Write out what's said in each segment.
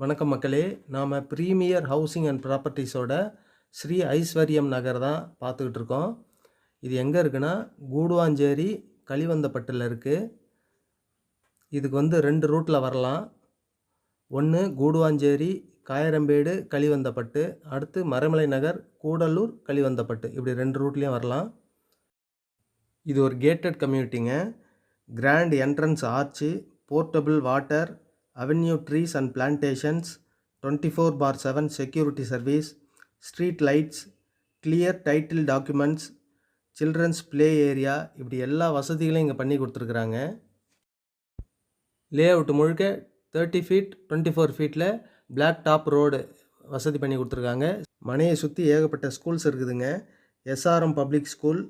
வணக்கம் மக்களே. நாம் ப்ரீமியர் ஹவுசிங் அண்ட் ப்ராப்பர்ட்டிஸோட ஸ்ரீ ஐஸ்வர்யம் நகர் தான் பார்த்துக்கிட்டு இருக்கோம். இது எங்கே இருக்குன்னா கூடுவாஞ்சேரி களிவந்தப்பட்டில் இருக்குது. இதுக்கு 2 ரூட்டில் வரலாம். ஒன்று கூடுவாஞ்சேரி காயரம்பேடு களிவந்தப்பட்டு, அடுத்து மறைமலை நகர் கூடலூர் களிவந்தப்பட்டு, இப்படி 2 ரூட்லேயும் வரலாம். இது ஒரு கேட்டட் கம்யூனிட்டிங்க. Grand entrance arch, portable water, avenue trees and plantations, 24/7 security service, street lights, clear title documents, children's play area, இப்படி எல்லா வசதிகளையும் இங்கே பண்ணி கொடுத்துருக்குறாங்க. லே அவுட் முழுக்க 30 ஃபீட் 24 ஃபீட்டில் பிளாக் டாப் ரோடு வசதி பண்ணி கொடுத்துருக்காங்க. மனையை சுற்றி ஏகப்பட்ட ஸ்கூல்ஸ் இருக்குதுங்க. எஸ்ஆர்எம் பப்ளிக் ஸ்கூல்,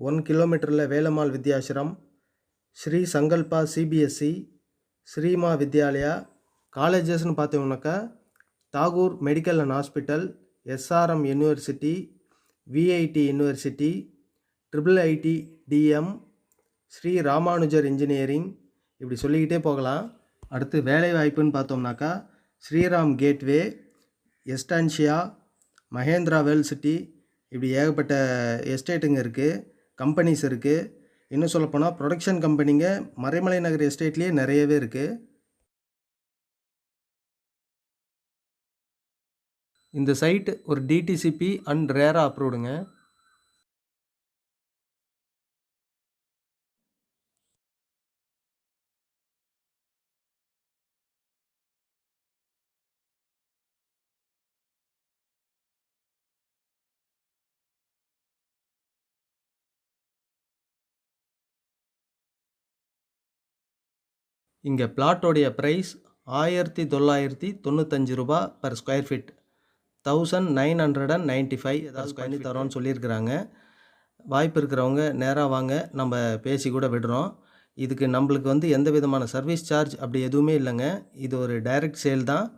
1 கிலோமீட்டரில் வேலம்மாள் வித்யாசிரம், ஸ்ரீ சங்கல்பா சிபிஎஸ்சி, ஸ்ரீமா வித்யாலயா. காலேஜஸ்னு பார்த்தோம்னாக்கா Tagore medical and hospital, SRM university, VIT university, IIIT DM, Sri Ramanujar engineering, இப்படி சொல்லிக்கிட்டே போகலாம். அடுத்து வேலை வாய்ப்புன்னு பார்த்தோம்னாக்கா Sriram gateway, Estancia, Mahindra world city, இப்படி ஏகப்பட்ட எஸ்டேட்டுங்க இருக்குது, கம்பெனிஸ் இருக்குது. இன்னும் சொல்லப்போனால் ப்ரொடக்ஷன் கம்பெனிங்க மறைமலை நகர் எஸ்டேட்லேயே நிறையவே இருக்குது. இந்த சைட் ஒரு டிடிசிபி அண்ட் ரேரா அப்ரூவ்டுங்க. இங்கே பிளாட்டோடைய ப்ரைஸ் 1995 ரூபா பர் ஸ்கொயர் ஃபீட், 1995 ஏதாவது பண்ணி தரோன்னு சொல்லியிருக்கிறாங்க. வாய்ப்பு இருக்கிறவங்க நேராக வாங்க, நம்ம பேசி கூட விடுறோம். இதுக்கு நம்மளுக்கு எந்த விதமான சர்வீஸ் சார்ஜ் அப்படி எதுவுமே இல்லைங்க. இது ஒரு டைரக்ட் சேல் தான்.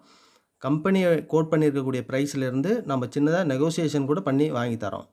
கம்பெனியை கோட் பண்ணியிருக்கக்கூடிய ப்ரைஸ்லேருந்து நம்ம சின்னதாக நெகோசியேஷன் கூட பண்ணி வாங்கி தரோம்.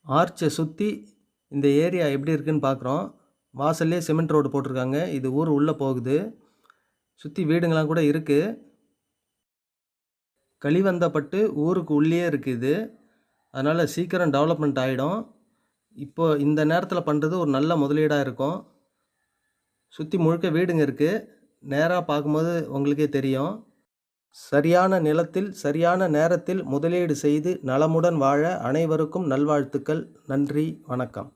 ஆர்ச்சை சுற்றி இந்த ஏரியா எப்படி இருக்குதுன்னு பார்க்குறோம். வாசல்லே சிமெண்ட் ரோடு போட்டிருக்காங்க. இது ஊர் உள்ளே போகுது. சுற்றி வீடுங்களாம் கூட இருக்குது. களிவந்தப்பட்டு ஊருக்கு உள்ளே இருக்குது. அதனால் சீக்கிரம் டெவலப்மெண்ட் ஆகிடும். இப்போது இந்த நேரத்தில் பண்ணுறது ஒரு நல்ல முதலீடாக இருக்கும். சுற்றி முழுக்க வீடுங்க இருக்குது. நேராக பார்க்கும்போது உங்களுக்கே தெரியும். சரியான நிலத்தில் சரியான நேரத்தில் முதலீடு செய்து நலமுடன் வாழ அனைவருக்கும் நல்வாழ்த்துக்கள். நன்றி, வணக்கம்.